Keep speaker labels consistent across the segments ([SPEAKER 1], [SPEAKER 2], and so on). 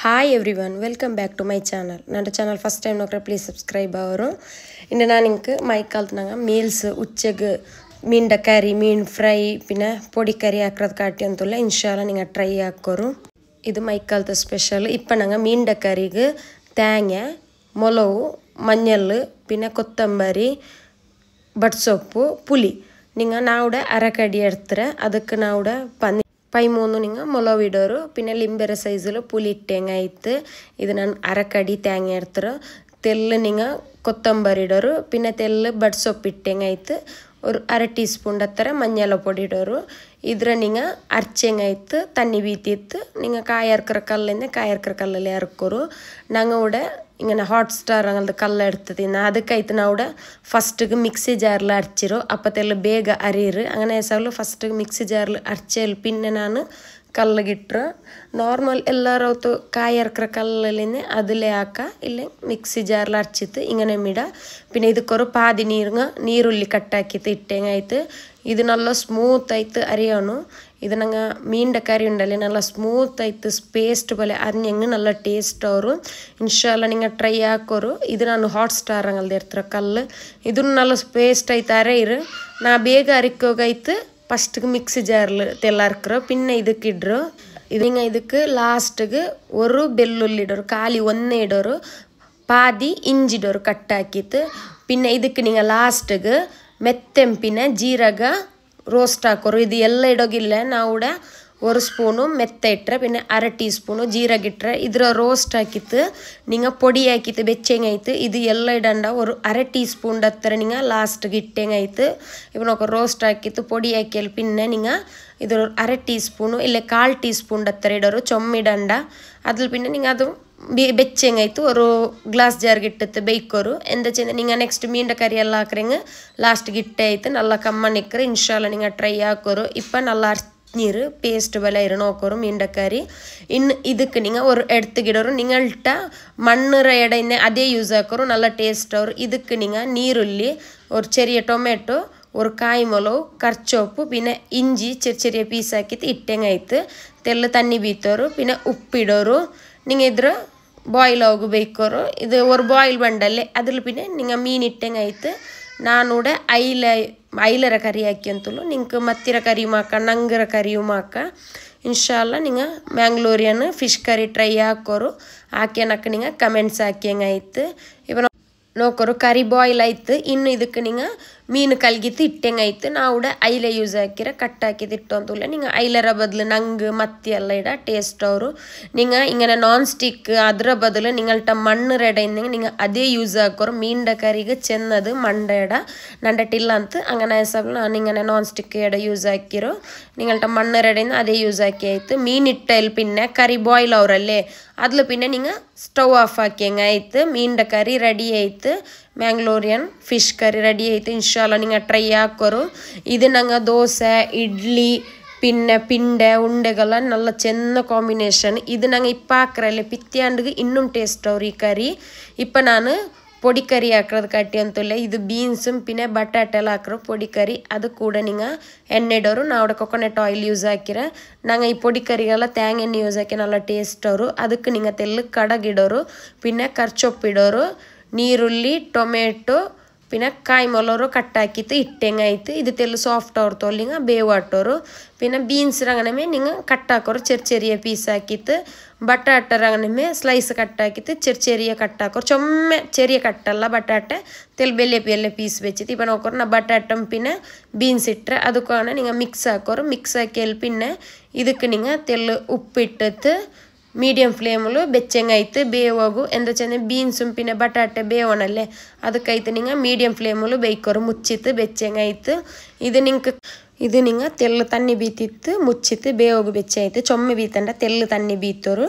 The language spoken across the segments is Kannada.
[SPEAKER 1] Hi everyone, welcome back to my channel. Nanda channel first time nokra please subscribe avaru. Inda naan inge mic kaltnanga meals uchchegu meenda curry, mean fry pinna podi curry hakrad kaatti antulla inshallah ninga try hakkoru. Idu mic kalta special. Ippa nanga meenda curry gu thenga, molavu, manjal pinna kottambari, ಬಡ್ಸೊಪ್ಪು ಪುಲಿ ನಿಂಗೆ ನಾವುಡೆ ಅರಕಡಿ ಎಡ್ತಾರೆ ಅದಕ್ಕೆ ನಾವುಡೆ ಪೈ ಮೂನು ನಿಂಗೆ ಮೊಲವಿಡೋರು ಪಿನ್ನ ಲಿಂಬೆರ ಸೈಜಲು ಪುಲಿ ಇಟ್ಟಂಗಾಯ್ತು ಇದು ನಾನು ಅರಕಡಿ ತೇಂಗ ಎಡ್ತಾರೆ ತೆಲ್ಲು ನಿಂಗೆ ಕೊತ್ತಂಬರಿ ಇಡೋರು ಪಿನ್ನ ತೆಲ್ಲು ಬಡ್ಸೊಪ್ಪು ಇಟ್ಟಂಗಾಯ್ತು ஒரு அரை டீஸ்பூன் அத்தர மஞ்சள் பொடி இடோரு இதில் நீங்கள் அரைச்சங்காய்த்து தண்ணி வீத்தித்து நீங்கள் காய இருக்கிற கல்லேருந்து காய இருக்கிற கல்லில் இறக்குறோம் நாங்கள் விட இங்கே ஹாட் ஸ்டார் அந்த கல்லை எடுத்தது அதுக்காய்த்து நான் விட ஃபஸ்ட்டுக்கு மிக்ஸி ஜாரில் அரைச்சிரும் அப்போத்தெல்லாம் ಬೇಗ ಅರಿರು അങ്ങനെ ಸಲ ಫಸ್ಟಿಗೆ ಮಿಕ್ಸಿ ಜಾರಿல் ಅரைச்சல் பின்ன ನಾನು ಕಲ್ಲಿಗಿಟ್ರು ನಾರ್ಮಲ್ ಎಲ್ಲರೂ ಅವತ್ತು ಕಾಯಿ ಹರ್ಕ್ರ ಕಲ್ಲಲ್ಲಿಂದ ಅದಲ್ಲೇ ಹಾಕ ಇಲ್ಲೇ ಮಿಕ್ಸಿ ಜಾರ್ಲ ಅರ್ಚಿತ್ತು ಹಿಂಗನೆ ಮಿಡ ಪಿನ್ನ ಇದಕ್ಕೊರು ಪಾದಿ ನೀರುಳ್ಳಿ ಕಟ್ಟಾಕಿತ್ತು ಇಟ್ಟಂಗಾಯ್ತು ಇದು ನಲ್ಲ ಸ್ಮೂತ್ ಆಯ್ತು ಅರಿಯೋನು ಇದು ನಂಗೆ ಮೀಂಡ ಕರಿ ಉಂಡಲ್ಲಿ ನಲ್ಲ ಸ್ಮೂತ್ ಆಯ್ತು ಪೇಸ್ಟ್ ಬಲೆ ಅರಿഞ്ഞಂಗೆ ನಲ್ಲ ಟೇಸ್ಟ್ ಅವರು ಇನ್ಶಾಲ್ಲ ನಿಂಗೆ ಟ್ರೈ ಹಾಕೋರು ಇದು ನಾನು ಹಾಟ್ ಸ್ಟಾರ್ ಅಂಗಲ್ದು ಇರ್ತಾರೆ ಕಲ್ಲು ಇದನ್ನು ನಲ್ಲ ಪೇಸ್ಟ್ ಆಯ್ತು ಅರೆಯಿರು ನಾ ಬೇಗ ಅರಿಕೋಗಾಯ್ತು ಫಸ್ಟಿಗೆ ಮಿಕ್ಸಿ ಜಾರ್ಲ್ ತೆಲ್ಲಾರ್ಕ್ರು ಪಿನ್ನ ಇದಕ್ಕೆ ಇಡ್ರು ಇದಕ್ಕೆ ಲಾಸ್ಟಿಗೆ ஒரு ಬೆಳ್ಳುಳ್ಳಿ ಇಡೋರು ಖಾಲಿ ಒಂದೇ ಇಡೋರು ಪಾದಿ ಇಂಜಿಡೋರು ಕಟ್ಟಾಕಿತ್ತು ಪಿನ್ನ ಇದಕ್ಕೆ ನಿಂಗೆ ಲಾಸ್ಟಿಗೆ ಮೆತ್ತೆಂಪಿನ ಜೀರಗ ರೋಸ್ಟ್ ಹಾಕೋರು ಇದು ಎಲ್ಲ ಇಡೋಗಿಲ್ಲ ನಾವು ஒரு ஸ்பூனு மெத்தை இட்டுற பின்ன அரை டீஸ்பூனு ஜீரக இட்டுற இதில் ரோஸ்ட் ஆக்கித்து நீங்கள் பொடி ஆக்கித்து வெச்சேங்காய்த்து இது எல்லாம் இடண்டா ஒரு அரை டீஸ்பூன் ಹತ್ತಿರ நீங்கள் ಲಾಸ್ಟಿಗೆ ಇಟ್ಟಂಗಾಯ್ತು இப்போ ನಾವು ರೋಸ್ಟ್ ಹಾಕಿತ್ತು பொடி ಹಾಕಿಯಲ್ಲಿ ಪಿನ್ನ நீங்கள் ಇದು ಅரை ಟೀಸ್ಪೂನು ಇಲ್ಲ ಕಾಲು ಟೀಸ್ಪೂನ್ ಹತ್ತಿರ ಇಡೋರು ಚೊಮ್ಮಿಡಂಡ ಅದ್ರ ಪಿನ್ನ நீங்கள் ಅದು ಬೆಚ್ಚಂಗಾಯ್ತು ஒரு ಗ್ಲಾಸ್ ಜಾರ್ಗೆ ಇಟ್ಟತ್ತು ಬೇಯ್ಕೋರು ಎಂದ ಚೆಂದ நீங்கள் ನೆಕ್ಸ್ಟ್ ಮೀಂಡ ಕರಿ ಎಲ್ಲ ಹಾಕ್ರಂಗೆ ಲಾಸ್ಟಿಗೆ ಇಟ್ಟೆ ಆಯ್ತು ನಲ್ಲ ಕಮ್ಮ ನಿಕ್ಕರೆ ಇನ್ಶಾಲ್ಲ நீங்கள் ಟ್ರೈ ಹಾಕೋರು இப்போ நல்லா நீர் பேஸ்ட் வில நோக்கரும் மீண்டக்கறி இன்னும் இதுக்கு நீங்கள் ஒரு எடுத்துக்கிடோரு நீங்கள்கிட்ட மண்ணுற இடம் அதே யூஸ் ஆக்கரும் நல்ல டேஸ்ட் வரும் இதுக்கு நீங்கள் நீருள்ளி ஒரு ചെറിയ ಟೊಮೆಟೊ ஒரு ಕಾಯಿ ಮೊಲವು ಕರ್ಚೊಪ್ಪು ಪಿನ್ನ ಇಂಜಿ ചെറിയ ಪೀಸ್ ಹಾಕಿತ್ತು ಇಟ್ಟಂಗಾಯ್ತು ತೆಲ್ಲು ತಣ್ಣಿ ಬೀತೋರು ಪಿನ್ನ ಉಪ್ಪಿಡೋರು நீங்கள் ಇದ್ರ ಬಾಯ್ಲ್ ಹೋಗಬೇಕೋರು ಇದು ஒரு ಬಾಯ್ಲ್ ಬಂಡಲ್ಲೇ ಅದ್ರ ಪಿನ್ನ நீங்கள் ಮೀನು ಇಟ್ಟಂಗಾಯ್ತು ನಾನೂಡೆ ಐಲರ ಕರಿ ಹಾಕಿ ಅಂತಲೂ ನಿಂಗೆ ಮತ್ತಿರ ಕರಿ ಮಾಕ ನಂಗರ ಕರಿಯು ಮಾಕ ಇನ್ಶಾಲ್ಲ ನಿಂಗೆ ಮ್ಯಾಂಗ್ಳೂರಿಯನ್ ಫಿಶ್ ಕರಿ ಟ್ರೈ ಹಾಕೋರು ಹಾಕ್ಯನಕ್ಕೆ ನಿಂಗೆ ಕಮೆಂಟ್ಸ್ ಹಾಕ್ಯಂಗಾಯ್ತು ಇವ ನೋಕೋರು ಕರಿ ಬಾಯ್ಲ್ ಆಯ್ತು ಇನ್ನು ಇದಕ್ಕೆ ನಿಂಗೆ ಮೀನು ಕಲ್ಗಿತ್ತು ಇಟ್ಟಂಗಾಯ್ತು ನಾವು ಐಲೆ ಯೂಸ್ ಹಾಕಿರ ಕಟ್ ಹಾಕಿದ್ದು ಇಟ್ಟು ಅಂತಲ್ಲ ನಿಂಗೆ ಐಲರ ಬದಲು ನಂಗೆ ಮತ್ತಿ ಎಲ್ಲ ಇಡ ಟೇಸ್ಟ್ ಅವರು ನಿಂಗೆ ಹಿಂಗೆ ನಾನ್ ಸ್ಟಿಕ್ ಅದರ ಬದಲು ನಿங்கள்கிட்ட ಮಣ್ಣು ರೆಡ ಇದ್ದಂಗೆ ನಿಂಗೆ ಅದೇ ಯೂಸ್ ಹಾಕೋರು ಮೀಂಡ ಕರಿಗೆ ಚೆನ್ನದು ಮಂಡ ಎಡ ನಂಡಟಿಲ್ಲ ಅಂತ ಹಂಗನ ಹೆಸರು ನಾನು ಹಿಂಗೆ ನಾನ್ ಸ್ಟಿಕ್ ಎಡ ಯೂಸ್ ಹಾಕಿರೋ ನಿங்கள்கிட்ட ಮಣ್ಣು ರೆಡೆಯಿಂದ ಅದೇ ಯೂಸ್ ಹಾಕಿ ಆಯ್ತು ಮೀನು ಇಟ್ಟಲ್ಲಿ ಪಿನ್ನ ಕರಿ ಬಾಯ್ಲ್ ಅವರಲ್ಲೇ ಅದ್ಲು ಪಿನ್ನ ನಿಂಗೆ ಸ್ಟವ್ ಆಫ್ ಹಾಕ್ಯಂಗಾಯ್ತು ಮೀಂಡ ಕರಿ ರೆಡಿ ಆಯ್ತು ಮ್ಯಾಂಗ್ಳೂರಿಯನ್ ಫಿಶ್ ಕರಿ ರೆಡಿ ಆಯ್ತು ಇನ್ಶಾಲ್ಲ ನಿಂಗೆ ಟ್ರೈ ಹಾಕೋರು ಇದು ನಂಗೆ ದೋಸೆ ಇಡ್ಲಿ ಪಿಂಡೆ ಉಂಡೆಗೆಲ್ಲ ನಲ್ಲ ಚೆನ್ನ ಕಾಂಬಿನೇಷನ್ ಇದು ನಂಗೆ ಇಪ್ಪ ಹಾಕ್ರಲ್ಲೇ ಪಿತ್ತಿಯಾಂಡಿಗೆ ಇನ್ನೂ ಟೇಸ್ಟ್ ಅವ್ರು ಈ ಕರಿ ಇಪ್ಪ ನಾನು பொடி கறி ಹಾಕ್ರದು ಕಟ್ಟಿ ಅಂತಲ್ಲ ಇದು ಬೀನ್ಸುം ಪಿನ್ನ ಬಟಾಟೆ ಎಲ್ಲ ಹಾಕ್ರು பொடி ಕರಿ ಅದು ಕೂಡ ನಿಂಗೆ ಎಣ್ಣೆ ಇಡೋರು ನಾವು ಕೊಕೊನಟ್ ಆಯಿಲ್ ಯೂಸ್ ಹಾಕಿರ ನಂಗೆ ಈ பொடி ಕರಿಗೆಲ್ಲ ತೇಂಗ ಎಣ್ಣೆ ಯೂಸ್ ಹಾಕಿ ನಲ್ಲ ಟೇಸ್ಟ್ ಅವರು ಅದಕ್ಕೆ ನಿಂಗೆ ತೆಲ್ಲು ಕಡಗಿಡೋರು ಪಿನ್ನ ಕರ್ಚೊಪ್ಪಿಡೋರು ನೀರುಳ್ಳಿ ಟೊಮೆಟೊ ಪಿನ್ನ ಕಾಯಿ ಮೊಲವರು ಕಟ್ಟಾಕಿತ್ತು ಇಟ್ಟಂಗಾಯ್ತು ಇದು ತೆಲ್ಲು ಸಾಫ್ಟ್ ಅವ್ರು ತೊಲ್ಲಿಂಗ ಬೇವಾಟೋರು ಪಿನ್ನ ಬೀನ್ಸ್ ರಂಗನಮೇ ನಿಂಗೆ ಕಟ್ಟಾಕೋರು ಚೆರಿಯ ಪೀಸ್ ಹಾಕಿತ್ತು ಬಟಾಟ ರಂಗನಮೇ ಸ್ಲೈಸ್ ಕಟ್ಟಾಕಿತ್ತು ಚೆರಿಯ ಕಟ್ಟಾಕೋರು ಚೊಮ್ಮೆ ಚೆರಿಯ ಕಟ್ಟಲ್ಲ ಬಟಾಟೆ ತೆಲ್ ಬೆಲ್ಲೆ ಪೀಸ್ ಬೆಚ್ಚಿತ್ತು ಇಪ್ಪ ನೋಕೋರು ನಾ ಬಟಾಟಂ ಪಿನ್ನ ಬೀನ್ಸ್ ಇಟ್ಟರೆ ಅದಕ್ಕಾಗ ನಿಂಗೆ ಮಿಕ್ಸ್ ಹಾಕೋರು ಮಿಕ್ಸ್ ಹಾಕಿ ಪಿನ್ನ ಇದಕ್ಕೆ ನಿಂಗೆ ತೆಲ್ಲು ಉಪ್ಪಿಟ್ಟತ್ತು ಮೀಡಿಯಂ ಫ್ಲೇಮಲು ಬೆಚ್ಚಂಗಾಯ್ತು ಬೇವಾಗು ಎಂದ ಚೆಂದ ಬೀನ್ಸುಂ ಪಿನ್ನ ಬಟಾಟೆ ಬೇವಣಲ್ಲೇ ಅದಕ್ಕಾಯ್ತು ನಿಂಗೆ ಮೀಡಿಯಂ ಫ್ಲೇಮಲು ಬೇಯ್ಕೋರು ಮುಚ್ಚಿತ್ತು ಬೆಚ್ಚಂಗಾಯ್ತು ಇದು ನಿಂಗೆ ತೆಲ್ಲು ತಣ್ಣಿ ಬೀತಿತ್ತು ಮುಚ್ಚಿತ್ತು ಬೇವಾಗು ಬೆಚ್ಚಾಯ್ತು ಚೊಮ್ಮೆ ಬೀತಂಡ ತೆಲ್ಲು ತಣ್ಣಿ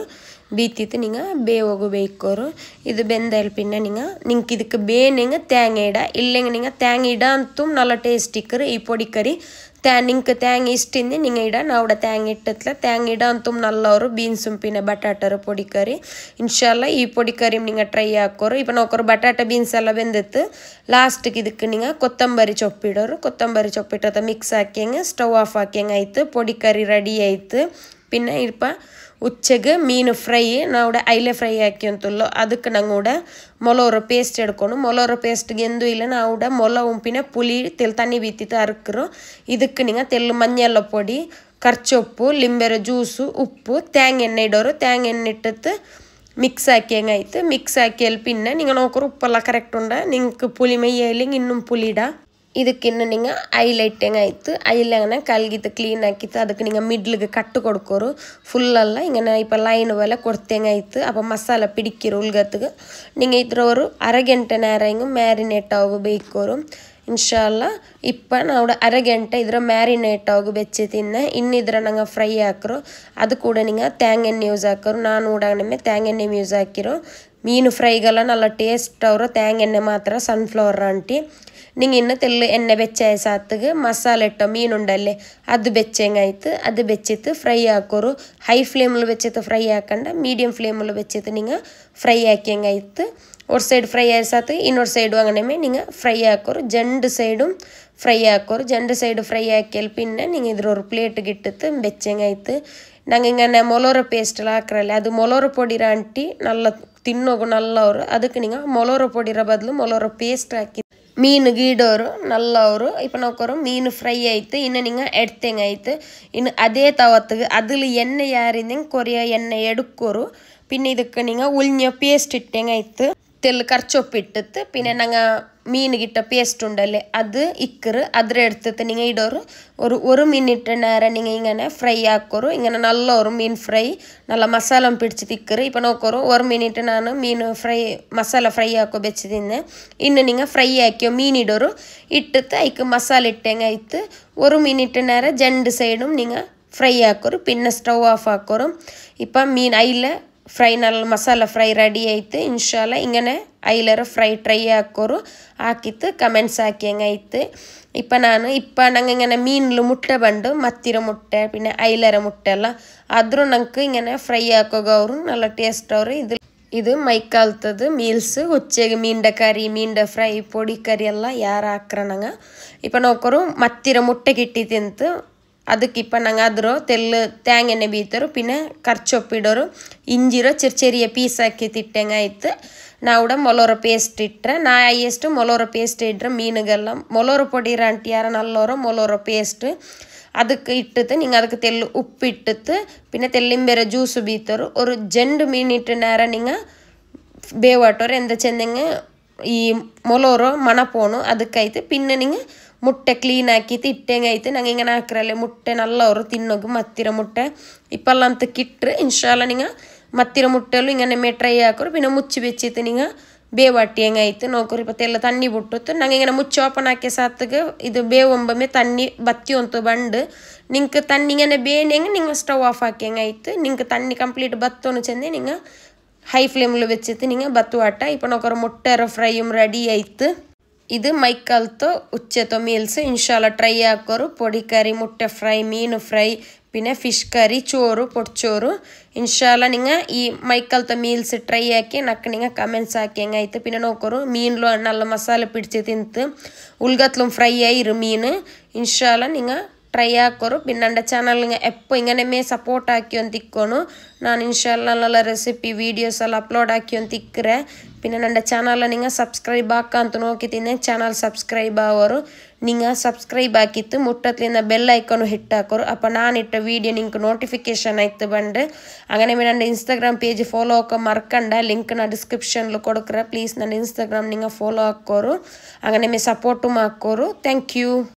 [SPEAKER 1] ಬೀತಿತ್ತು ನಿಂಗೆ ಬೇವಾಗು ಬೇಯ್ಕೋರು ಇದು ಬೆಂದಲ್ ಪಿನ್ನ ನಿಂಗೆ ಇದಕ್ಕೆ ಬೇನೆಂಗೆ ತೇಂಗ ಇಡ ಇಲ್ಲೆಂಗೆ ನಿಂಗೆ ತೇಂಗ ಇಡ ಅಂತೂ ನಲ್ಲ ಟೇಸ್ಟ್ ಇಕ್ಕರು ಈ ಪೊಡಿ ಕರಿ ನಿಂಗೆ ತೇಂಗ ಇಷ್ಟಿಂದ ನಿಂಗೆ ಇಡ ನಾವು ತೇಂಗ ಇಟ್ಟತ್ಲ ತೇಂಗ ಇಡ ಅಂತೂ ನಲ್ಲವರು ಬೀನ್ಸುಂ ಪಿನ್ನ ಬಟಾಟರು ಪೊಡಿ ಕರಿ ಇನ್ಶಾಲ್ಲ ಈ ಪೊಡಿ ಕರಿ ನಿಂಗೆ ಟ್ರೈ ಹಾಕೋರು ಇಪ್ಪ ನೋಕೋರು ಬಟಾಟ ಬೀನ್ಸ್ ಎಲ್ಲ ಬೆಂದಿತ್ತು ಲಾಸ್ಟಿಗೆ ಇದಕ್ಕೆ ನಿಂಗೆ ಕೊತ್ತಂಬರಿ ಚೊಪ್ಪಿಡೋರು ಕೊತ್ತಂಬರಿ ಚೊಪ್ಪಿಟ್ಟದ ಮಿಕ್ಸ್ ಹಾಕ್ಯಂಗೆ ಸ್ಟವ್ ಆಫ್ ಹಾಕ್ಯಂಗೆ ಆಯ್ತು ಪೊಡಿ ಕರಿ ರೆಡಿ ಆಯ್ತು ಪಿನ್ನ ಇಪ್ಪ ഉച്ചക്ക് മീൻ ഫ്രൈ നാവിടെ അയില ഫ്രൈ ആക്കിയൊന്നുള്ളൂ ಅದಕ್ಕೆ ನಂಗೂಡ ಮೊಲೋರ ಪೇಸ್ಟ್ ಎಡ್ಕೊಂಡು ಮೊಲೋರ ಪೇಸ್ಟ್ಗೆ ಎಂದೂ ಇಲ್ಲ ನಾವುಡ ಮೊಲ ಉಂಪಿನ ಪುಳಿ ತಣ್ಣಿ ಬೀತಿತ್ತು ಅರ್ಕರು ಇದಕ್ಕೆ ನಿಂಗೆ ತೆಲ್ಲು ಮಂಜೆಲ್ಲ ಪೊಡಿ ಕರ್ಚೊಪ್ಪು ಲಿಂಬೆರ ಜ್ಯೂಸು ಉಪ್ಪು ತೇಂಗ ಎಣ್ಣೆ ಇಡೋರು ತೇಂಗ ಎಣ್ಣೆ ಇಟ್ಟತ್ತು ಮಿಕ್ಸ್ ಹಾಕಿ ಹೆಂಗಾಯ್ತು ಮಿಕ್ಸ್ ಹಾಕಿ പിന്നെ നിങ്ങൾ നോക്കറ് ഉപ്പെല്ലാം കറക്റ്റ് ഉണ്ട് നിങ്ങൾക്ക് പുളി മെയ്യായില്ലെങ്കിൽ ഇന്നും പുളിയിടാം ಇದಕ್ಕಿನ್ನು നിങ്ങൾ ಅಯಿಲ ಇಟ್ಟಂಗಾಯ್ತು ಅಯಿಲ അങ്ങനെ ಕಲ್ಗಿತ್ತು ಕ್ಲೀನ್ ಹಾಕಿತ್ತು ಅದಕ್ಕೆ നിങ്ങൾ ಮಿಡ್ಲಿಗೆ ಕಟ್ಟು ಕೊಡ್ಕೋರು ಫುಲ್ಲಲ್ಲ ಇങ്ങനെ இப்போ ಲೈನ್ പോലെ കൊടുത്തെങ്ങാಯ್ತು അപ്പോൾ ಮಸಾಲ പിടിക്കിರು ಉಲ್ಗತ್ತಿಗೆ നിങ്ങൾ ಇದ್ರ ഒരു ಅರ ಗಂಟೆ ನೇರ ಹಿಂಗೆ ಮ್ಯಾರಿನೇಟ್ ಆಗಿ ಬೇಯ್ಕೋರು ಇನ್ಶಾಲ್ಲ ಇಪ್ಪ ನಾವು ಅರ ಗಂಟೆ ಇದ್ರ ಮ್ಯಾರಿನೇಟ್ ಆಗಿ ಬೆಚ್ಚಿ ತಿನ್ನ ಇನ್ನಿದ್ರ ನಂಗೆ ಫ್ರೈ ಹಾಕರು ಅದು ಕೂಡ നിങ്ങൾ തേങ്ങ എണ്ണ ಯೂಸ್ ಹಾಕರು ನಾನು ಕೂಡ തേങ്ങ ಎಣ್ಣೆ ಯೂಸ್ ಹಾಕಿರು ಮೀನು ಫ್ರೈಗೆಲ್ಲ നല്ല ಟೇಸ್ಟ್ ಅವರು ತೇಂಗ ಎಣ್ಣೆ ಮಾತ್ರ ಸನ್ಫ್ಲವರ್ ಆಂಟಿ നിങ്ങൾ ഇന്ന് തെല്ല് എണ്ണ വെച്ചായ സാത്തുക മസാല ഇട്ടോ മീനുണ്ടല്ലേ അത് വെച്ചെങ്ങാಯ್ತು അത് വെച്ചിട്ട് ഫ്രൈ ആക്കോರು ಹೈ ಫ್ಲೇಮಲ್ಲಿ വെച്ചിട്ട് ಫ್ರೈ ಹಾಕಂಡ ಮೀಡಿಯಂ ಫ್ಲೇಮಲ್ಲಿ വെച്ചിട്ട് നിങ്ങൾ ಫ್ರೈ ಹಾಕಿಯಂಗಾಯ್ತು ഒരു സൈഡ് ഫ്രൈ ആയ സാത്ത് ಇನ್ನೊಂದು സൈഡും അങ്ങനെ നിങ്ങൾ ഫ്രൈ ആക്കോರು രണ്ട് സൈഡും ഫ്രൈ ആക്കോರು രണ്ട് സൈഡ് ഫ്രೈ ಹಾಕಿಯಲ್ പിന്നെ നിങ്ങൾ ಇದ್ರ ഒരു ಪ್ಲೇಟ್ಗೆ ಇಟ್ಟಿತ್ತು ಬೆಚ್ಚೆಂಗಾಯ್ತು ನಂಗೆ ഇങ്ങനെ ಮೊಲೋರ ಪೇಸ್ಟ್ ಹಾಕ್ರಲ್ಲ ಅದು ಮೊಲೋರ ಪೊಡಿರ ಆಂಟಿ നല്ല ತಿನ್ನೋಗು ನಲ್ಲವರು ಅದಕ್ಕೆ നിങ്ങൾ ಮೊಲೋರ ಪೊಡಿರ ಬದಲು ಮೊಲೋರ ಪೇಸ್ಟ್ ಹಾಕಿ ಮೀನು ಗೀಡೋರು ನಲ್ಲವರು ಇಪ್ಪ ನೋಕೋರು ಮೀನು ಫ್ರೈ ಆಯ್ತು ಇನ್ನು நீங்கள் ಎಡ್ತೆಂಗಾಯ್ತು ಇನ್ನು ಅದೇ ತವತ್ತಿಗೆ അതിൽ ಎಣ್ಣೆ ಯಾರಿಂದಂಗೆ ಕೊರಿಯ ಎಣ್ಣೆ ಎಡುಕೋರು പിന്നെ ಇದಕ್ಕೆ നിങ്ങൾ ഉളിഞ്ഞ പേസ്റ്റ് ഇട്ടെങ്ങാಯ್ತು തെല്ല് കർച്ചൊപ്പിട്ടിട്ട് പിന്നെ ഞങ്ങൾ മീനുകിട്ട പേസ്റ്റ് ഉണ്ടല്ലേ അത് ഇക്കറ് അതിൽ എടുത്തിട്ട് നിങ്ങൾ ഇടോറ് ഒരു മിനിറ്റ് നേരം നിങ്ങൾ ഇങ്ങനെ ഫ്രൈ ആക്കോರು ഇങ്ങനെ നല്ലൊരു മീൻ ഫ്രൈ നല്ല മസാല പിടിച്ച് തിക്കറ് ഇപ്പം നോക്കോರು ഒരു മിനിറ്റ് ನಾನು ಮೀನು ಫ್ರೈ ಮಸಾಲ ಫ್ರೈ ಹಾಕೋ ಬೆಚ್ಚಿ ತಿಂದೆ ಇನ್ನು നിങ്ങൾ ಫ್ರೈ ಹಾಕಿಯೋ ಮೀನು ಇಡೋರು ಇಟ್ಟಿತ್ತು ಅದಕ್ಕೆ ಮಸಾಲೆ ಇಟ್ಟಂಗಾಯ್ತು ഒരു മിനിറ്റ് നേരം രണ്ട് സൈഡും നിങ്ങൾ ഫ്രൈ ആക്കോರು പിന്നെ ಸ್ಟವ್ ಆಫ್ ಹಾಕೋರು ഇപ്പം ಮೀನು ಅಯಿಲ ಫ್ರೈ നല്ല ಮಸಾಲ ಫ್ರೈ ರೆಡಿ ಆಯ್ತು ಇನ್ಶಾಲ್ಲ ಇങ്ങനെ ಅಯಿಲರ ಫ್ರೈ ಟ್ರೈ ಹಾಕೋರು ಹಾಕಿತ್ತು ಕಮೆಂಟ್ಸ್ ಹಾಕಿ ಹೆಂಗಾಯ್ತು ഇപ്പം ഞങ്ങൾ ഇങ്ങനെ മീനിൽ മുട്ട ബണ്ട് മത്തിര മുട്ട പിന്നെ അയിലര മുട്ട ಎಲ್ಲ ಆದರೂ ഞങ്ങൾക്ക് ഇങ്ങനെ ഫ്രൈ ಹಾಕೋಗವ್ರು നല്ല ಟೇಸ್ಟ್ ಅವರು ಇದು ಮೈಕಾಲ್ತದು ಮೀಲ್ಸ್ ಉಚ್ಚೆಗೆ ಮೀಂಡ ಕರಿ ಮೀಂಡ ಫ್ರೈ ಪೊಡಿ ಕರಿ ಎಲ್ಲ ಯಾರು ಹಾಕ್ರ ನಂಗೆ ಇപ്പം ನೋಕೋರು ಮತ್ತಿರ ಮುಟ್ಟೆ ಕಿಟ್ಟಿ ತಿಂತು ಅದಕ್ಕೆ ಇಪ್ಪ ನಂಗೆ ಅದ್ರ ತೆಲ್ಲು ತೇಂಗ ಎಣ್ಣೆ ಬೀತರು പിന്നെ ಕರ್ಚೊಪ್ಪಿಡೋರು ಇಂಜಿರೋ ಚೆರಿಯ ಪೀಸ್ ಹಾಕಿ ತಿಟ್ಟಂಗಾಯ್ತು ನಾವುಡ ಮೊಲೋರ ಪೇಸ್ಟ್ ಇಟ್ಟರೆ ನಾ ಎಷ್ಟು ಮೊಲೋರ ಪೇಸ್ಟ್ ಇಟ್ಟರೆ ಮೀನುಗೆಲ್ಲ ಮೊಲೋರ ಪೊಡಿ ರಂಟಿ ಯಾರ ನಲ್ಲೋರ ಮೊಲೋರ ಪೇಸ್ಟ್ ಅದಕ್ಕೆ ಇಟ್ಟಿತ್ತು நீங்கள் ಅದಕ್ಕೆ ತೆಲ್ಲು ಉಪ್ಪಿಟ್ಟಿತ್ತು പിന്നെ തെല്ലിമ്പെര ജ്യൂസ് ബീത്തರು ഒരു 2 മിനിറ്റ് നേരം നിങ്ങൾ ಬೇವಾಟೋರು ಎಂದ ಚೆಂದಂಗೆ ಈ ಮೊಲೋರು ಮಣ ಪೋಣು ಅದಕ್ಕಾಯ್ತು പിന്നെ നിങ്ങൾ മുട്ട ക്ലീൻ ആക്കിയിട്ട് ഇട്ടെങ്ങാಯ್ತು ನಂಗೆ ഇങ്ങനെ ಹಾಕ್ರಲ್ಲೇ മുട്ട നല്ലವರು ತಿನ್ನೋಗು ಮತ್ತಿರ ಮುಟ್ಟೆ ഇപ്പെല്ലാം ಅಂತ കിട്ട് ഇൻഷാല്ല നിങ്ങൾ മത്തിര മുട്ടelu ഇങ്ങനെ ട്രൈ ആക്കോರು പിന്നെ മുಚ್ಚಿ വെച്ചിട്ട് നിങ്ങൾ ಬೇವಾಟಿ ಹೆಂಗಾಯ್ತು ನೋಕೋರು ಇಪ್ಪತ್ತು ಎಲ್ಲ ತಣ್ಣಿ ಬಿಟ್ಟಿತ್ತು ನಂಗೆ ಇങ്ങനെ ಮುಚ್ಚಿ ಓಪನ್ ಹಾಕಿ ಸಾತ್ಗೆ ಇದು ಬೇವೊಂಬೊಮ್ಮೆ ತಣ್ಣಿ ಬತ್ತಿ ಅಂತ ಬಂಡು ನಿಂಗೆ ತಣ್ಣಿ ಇങ്ങനെ ಬೇನೆಂಗೆ നിങ്ങൾ ಸ್ಟವ್ ಆಫ್ ಹಾಕಿ ಹೆಂಗಾಯ್ತು ನಿಂಗೆ ತಣ್ಣಿ ಕಂಪ್ಲೀಟ್ ಬತ್ತೋನು ಚೆಂದೆ നിങ്ങൾ ಹೈ ಫ್ಲೇಮಲ್ಲಿ വെച്ചിട്ട് നിങ്ങൾ ಬತ್ತುವಾಟ ಇಪ್ಪ ನೋಕೋರು ಮುಟ್ಟೆರ ಫ್ರೈയും ರೆಡಿ ಆಯ್ತು ಇದು ಮೈಕಲ್ತೋ ಉಚ್ಚೆತೋ ಮೀಲ್ಸ್ ಇನ್ಶಾಲ್ಲ ಟ್ರೈ ಹಾಕೋರು ಪೊಡಿ ಕರಿ ಮುಟ್ಟೆ ಫ್ರೈ ಮೀನು ಫ್ರೈ പിന്നെ ഫിഷ് കറി ചോറ് പൊടിച്ചോറ് ഇൻഷാല്ല നിങ്ങൾ ഈ മൈക്കലത്തെ മീൽസ് ട്രൈ ആക്കി നക്ക് നിങ്ങൾ കമൻസ് ആക്കി ಹೆಂಗಾಯ್ತು പിന്നെ നോക്കോರು മീനിലും നല്ല മസാല പിടിച്ച് തിന്ത് ഉൾഗത്തിലും ഫ്രൈ ആയിരു മീൻ ഇൻഷാല്ല നിങ്ങൾ ട്രൈ ആക്കോರು പിന്നെ എൻ്റെ ಚಾನಲ್ എപ്പോൾ ഇങ്ങനെ സപ്പോർട്ട് ആക്കി ഒന്ന് തിക്കോണു ನಾನು ഇൻഷാല്ല നല്ല റെസിപ്പി വീഡിയോസ് എല്ലാം അപ്ലോഡ് ആക്കി ഒന്ന് തിಕ್ಕರೆ പിന്നെ എൻ്റെ ಚಾನಲ್ നിങ്ങൾ സബ്സ്ക്രൈബ് ആക്കാಂತ നോക്കിത്തിന്നെ ಚಾನಲ್ ಸಬ್ಸ್ಕ್ರೈಬ್ ಆಗೋರು നിങ്ങൾ ಸಬ್ಸ್ಕ್ರೈಬ್ ಆಕಿತ್ತು ಮುಟ್ಟತ್ಲಿಂದ ಬೆಲ್ ಐಕಾನ್ ಹಿಟ್ ಹಾಕೋರು അപ്പോൾ ನಾನಿಟ್ಟ വീഡിയോ നിങ്ങൾക്ക് നോട്ടിഫിക്കേഷൻ ആയിട്ട് ಬಂದು അങ്ങനെ എൻ്റെ ഇൻസ്റ്റാഗ്രാം പേജ് ഫോളോ ആക്കാൻ മറക്കണ്ട ലിങ്ക് ನಾನು ഡിസ്ക്രിപ്ഷനിൽ കൊടുക്കറ പ്ലീസ് ನನ್ನ ಇನ್ಸ್ಟಾಗ್ರಾಮ್ നിങ്ങൾ ഫോളോ ಹಾಕೋರು അങ്ങനെ സപ്പോർട്ടും ಹಾಕೋರು ಥ್ಯಾಂಕ್ ಯು